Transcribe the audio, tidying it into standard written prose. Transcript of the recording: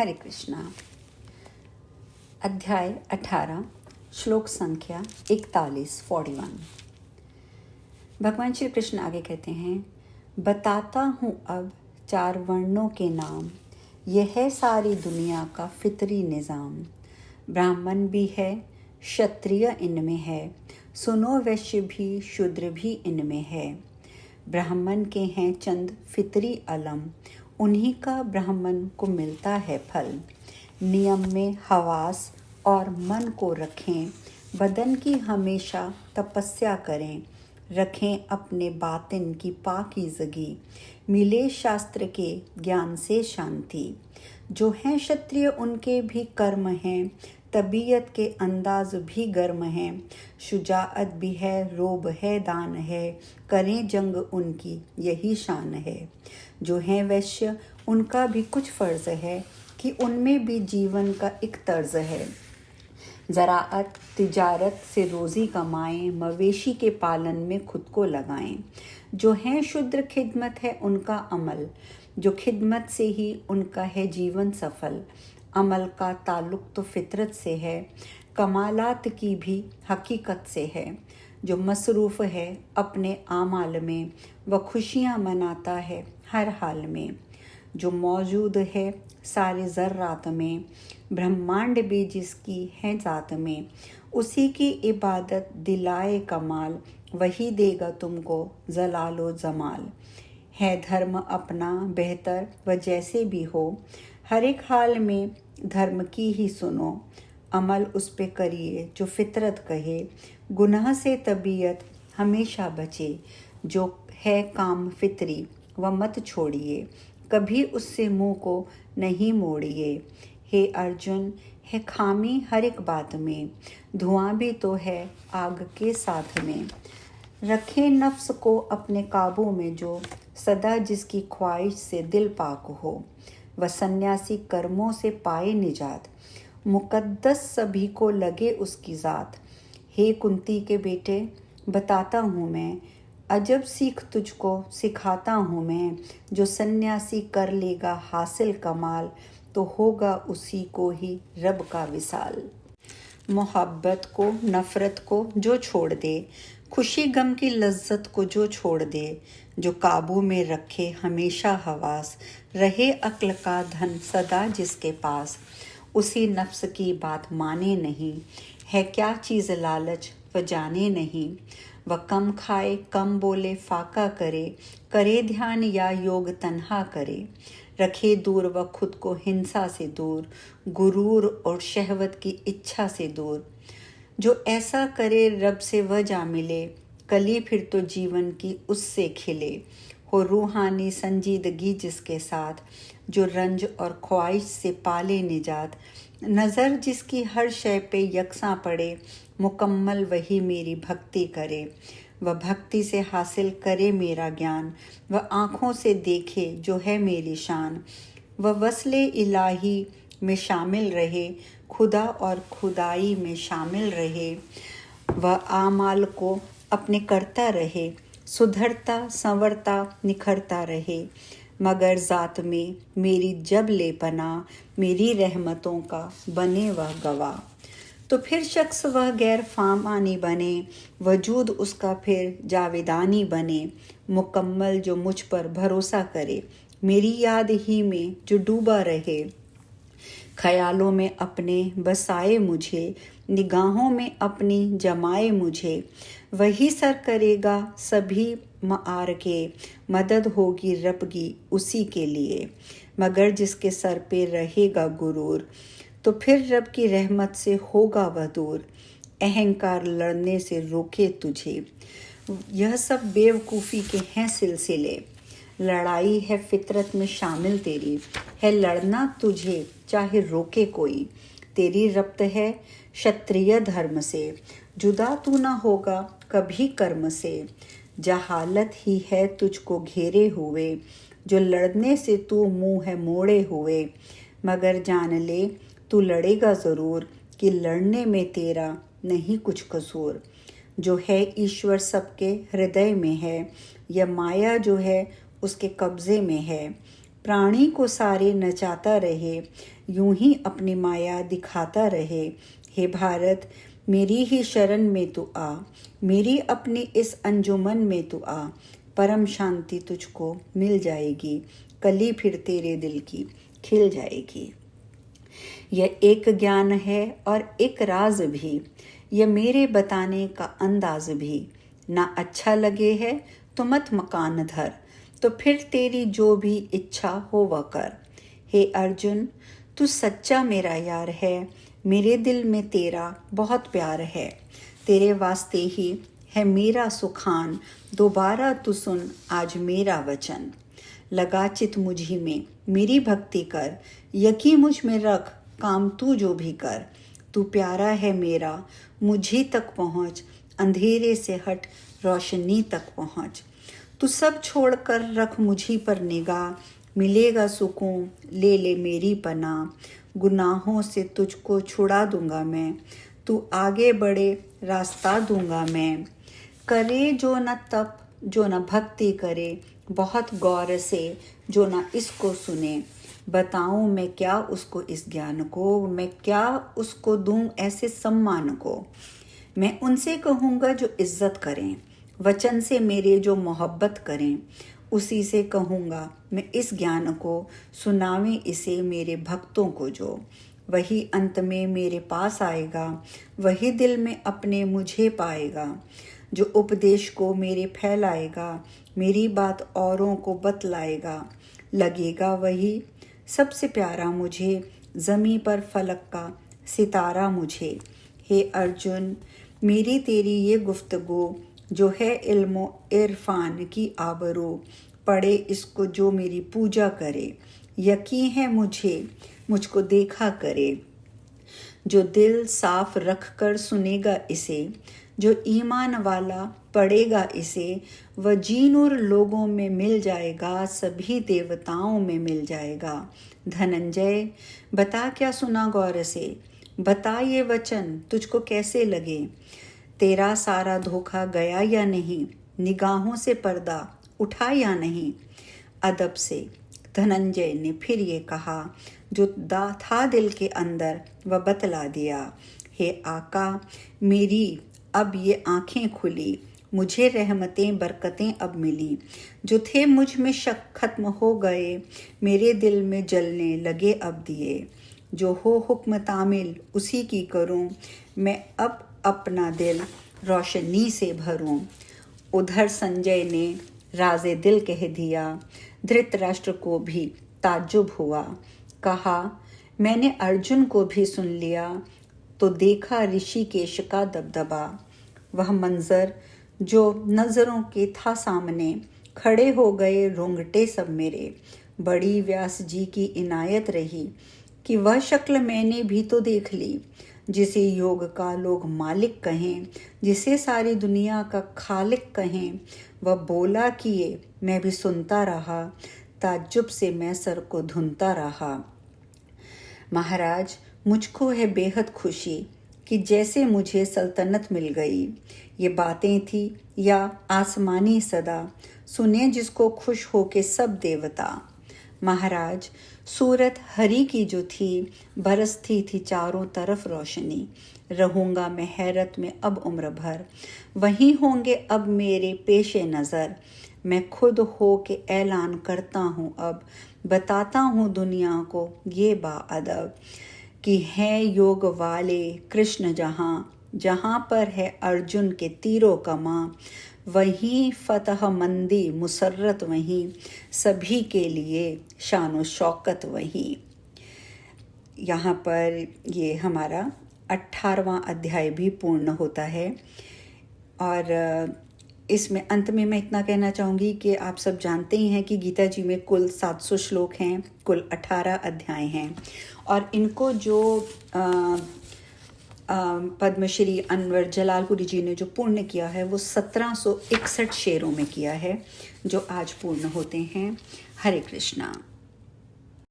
हरे कृष्णा। अध्याय 18 श्लोक संख्या 41 भगवान श्री कृष्ण आगे कहते हैं, बताता हूँ अब 4 वर्णों के नाम, यह है सारी दुनिया का फितरी निज़ाम। ब्राह्मण भी है, क्षत्रिय इनमें है, सुनो वैश्य भी शूद्र भी इनमें है। ब्राह्मण के हैं चंद फितरी अलम, उन्हीं का ब्राह्मण को मिलता है फल। नियम में हवास और मन को रखें, बदन की हमेशा तपस्या करें। रखें अपने बातिन की पाकीज़गी, मिले शास्त्र के ज्ञान से शांति। जो हैं क्षत्रिय उनके भी कर्म हैं, तबीयत के अंदाज भी गर्म हैं। शुजाअत भी है, रोब है, दान है, करें जंग उनकी यही शान है। जो हैं वैश्य उनका भी कुछ फ़र्ज़ है, कि उनमें भी जीवन का एक तर्ज है। ज़राअत तिजारत से रोज़ी कमाएं, मवेशी के पालन में खुद को लगाएं। जो हैं शूद्र खिदमत है उनका अमल, जो खिदमत से ही उनका है जीवन सफल। अमल का ताल्लुक़ तो फितरत से है, कमालात की भी हकीकत से है। जो मसरूफ़ है अपने आमाल में, वह खुशियाँ मनाता है हर हाल में। जो मौजूद है सारे ज़र्रात में, ब्रह्मांड भी जिसकी है ज़ात में, उसी की इबादत दिलाए कमाल, वही देगा तुमको जलालो जमाल। है धर्म अपना बेहतर व जैसे भी हो, हर एक हाल में धर्म की ही सुनो। अमल उस पे करिए जो फितरत कहे, गुनाह से तबीयत हमेशा बचे। जो है काम फितरी वह मत छोड़िए, कभी उससे मुंह को नहीं मोड़िए। हे अर्जुन, है खामी हर एक बात में, धुआं भी तो है आग के साथ में। रखें नफ्स को अपने काबू में, जो सदा जिसकी ख्वाहिश से दिल पाक हो। वह सन्यासी कर्मों से पाए निजात, मुकद्दस सभी को लगे उसकी ज़ात। हे कुंती के बेटे, बताता हूँ मैं, अजब सीख तुझको सिखाता हूँ मैं। जो सन्यासी कर लेगा हासिल कमाल, तो होगा उसी को ही रब का विसाल। मोहब्बत को नफ़रत को जो छोड़ दे, खुशी गम की लज्जत को जो छोड़ दे। जो काबू में रखे हमेशा हवास, रहे अक्ल का धन सदा जिसके पास। उसी नफ्स की बात माने नहीं, है क्या चीज़ लालच वह जाने नहीं। वह कम खाए कम बोले फाका करे, करे ध्यान या योग तन्हा करे। रखे दूर वह खुद को हिंसा से दूर, गुरूर और शहवत की इच्छा से दूर। जो ऐसा करे रब से वह जा मिले, कली फिर तो जीवन की उससे खिले। हो रूहानी संजीदगी जिसके साथ, जो रंज और ख्वाहिश से पाले निजात। नज़र जिसकी हर शय पे यकसा पड़े, मुकम्मल वही मेरी भक्ति करे। वह भक्ति से हासिल करे मेरा ज्ञान, वह आँखों से देखे जो है मेरी शान। वह वस्ले इलाही में शामिल रहे, खुदा और खुदाई में शामिल रहे। वह आमाल को अपने करता रहे, सुधरता संवरता निखरता रहे। मगर ज़ात में मेरी जब ले पना, मेरी रहमतों का बने वह गवाह। तो फिर शख्स वह गैर फामानी बने, वजूद उसका फिर जावेदानी बने। मुकम्मल जो मुझ पर भरोसा करे, मेरी याद ही में जो डूबा रहे। ख्यालों में अपने बसाए मुझे, निगाहों में अपनी जमाए मुझे। वही सर करेगा सभी मआर के, मदद होगी रब की उसी के लिए। मगर जिसके सर पे रहेगा गुरूर, तो फिर रब की रहमत से होगा वह दूर। अहंकार लड़ने से रोके तुझे, यह सब बेवकूफ़ी के हैं सिलसिले। लड़ाई है फितरत में शामिल तेरी, है लड़ना तुझे चाहे रोके कोई। तेरी रब्त है क्षत्रिय धर्म से, जुदा तू ना होगा कभी कर्म से। जहालत ही है तुझको घेरे हुए, जो लड़ने से तू मुँह है मोड़े हुए। मगर जान ले तू लड़ेगा ज़रूर, कि लड़ने में तेरा नहीं कुछ कसूर। जो है ईश्वर सबके हृदय में है, यह माया जो है उसके कब्ज़े में है। प्राणी को सारे नचाता रहे, यूं ही अपनी माया दिखाता रहे। हे भारत, मेरी ही शरण में तू आ, मेरी अपनी इस अंजुमन में तू आ। परम शांति तुझको मिल जाएगी, कली फिर तेरे दिल की खिल जाएगी। यह एक ज्ञान है और एक राज भी, यह मेरे बताने का अंदाज भी। ना अच्छा लगे है तो मत मकान धर, तो फिर तेरी जो भी इच्छा हो वह कर। हे अर्जुन, तू सच्चा मेरा यार है, मेरे दिल में तेरा बहुत प्यार है। तेरे वास्ते ही है मेरा सुखान, दोबारा तू सुन आज मेरा वचन। लगा चित मुझी में मेरी भक्ति कर, यकीन मुझ में रख काम तू जो भी कर। तू प्यारा है मेरा, मुझी तक पहुँच, अंधेरे से हट रोशनी तक पहुँच। तू सब छोड़ कर रख मुझी पर निगाह, मिलेगा सुकून ले ले मेरी पनाह। गुनाहों से तुझको छुड़ा दूंगा मैं, तू आगे बढ़े रास्ता दूंगा मैं। करे जो न तप जो न भक्ति करे, बहुत गौर से जो न इसको सुने। बताऊं मैं क्या उसको इस ज्ञान को, मैं क्या उसको दूं ऐसे सम्मान को। मैं उनसे कहूँगा जो इज्जत करें, वचन से मेरे जो मोहब्बत करें। उसी से कहूँगा मैं इस ज्ञान को, सुनावें इसे मेरे भक्तों को जो। वही अंत में मेरे पास आएगा, वही दिल में अपने मुझे पाएगा। जो उपदेश को मेरे फैलाएगा, मेरी बात औरों को बतलाएगा। लगेगा वही सबसे प्यारा मुझे, ज़मीं पर फलक का सितारा मुझे। हे अर्जुन, मेरी तेरी ये गुफ्तगू जो है इल्मो इरफान की आबरू। पढ़े इसको जो मेरी पूजा करे, यकीन है मुझको देखा करे। जो दिल साफ रख कर सुनेगा इसे, जो ईमान वाला पढ़ेगा इसे, वह जीनूर लोगों में मिल जाएगा, सभी देवताओं में मिल जाएगा। धनंजय, बता क्या सुना गौर से, बता ये वचन तुझको कैसे लगे। तेरा सारा धोखा गया या नहीं, निगाहों से पर्दा उठा या नहीं। अदब से धनंजय ने फिर ये कहा, जो था दिल के अंदर वह बतला दिया। हे आका, मेरी अब ये आंखें खुली, मुझे रहमतें बरकतें अब मिली। जो थे मुझ में शक खत्म हो गए, मेरे दिल में जलने लगे अब दिए। जो हो हुक्म तामिल उसी की करूं, मैं अब अपना दिल रोशनी से भरूं। उधर संजय ने राज़े दिल कह दिया, धृतराष्ट्र को भी ताज्जुब हुआ। कहा, मैंने अर्जुन को भी सुन लिया, तो देखा ऋषिकेश का दबदबा। वह मंजर जो नज़रों के था सामने, खड़े हो गए रोंगटे सब मेरे। बड़ी व्यास जी की इनायत रही कि वह शक्ल मैंने भी तो देख ली। जिसे योग का लोग मालिक कहें, जिसे सारी दुनिया का खालिक कहें, वह बोला किए मैं भी सुनता रहा, ताज्जुब से मैं सर को धुनता रहा। महाराज, मुझको है बेहद खुशी कि जैसे मुझे सल्तनत मिल गई। ये बातें थी या आसमानी सदा, सुने जिसको खुश हो के सब देवता। महाराज, सूरत हरि की जो थी, बरसती थी चारों तरफ रोशनी। रहूँगा मैं हैरत में अब उम्र भर, वहीं होंगे अब मेरे पेशे नज़र। मैं खुद हो के ऐलान करता हूँ अब, बताता हूँ दुनिया को ये बाअदब, कि हैं योग वाले कृष्ण जहाँ, जहाँ पर है अर्जुन के तीरों कमा। वहीं फतह मंदी मुसर्रत वहीं, सभी के लिए शान शौकत वहीं। यहाँ पर ये हमारा 18वां अध्याय भी पूर्ण होता है। और इसमें अंत में मैं इतना कहना चाहूँगी कि आप सब जानते ही हैं कि गीता जी में कुल 700 श्लोक हैं, कुल 18 अध्याय हैं। और इनको जो पद्मश्री अनवर जलालपुरी जी ने जो पूर्ण किया है वो 1761 शेरों में किया है, जो आज पूर्ण होते हैं। हरे कृष्णा।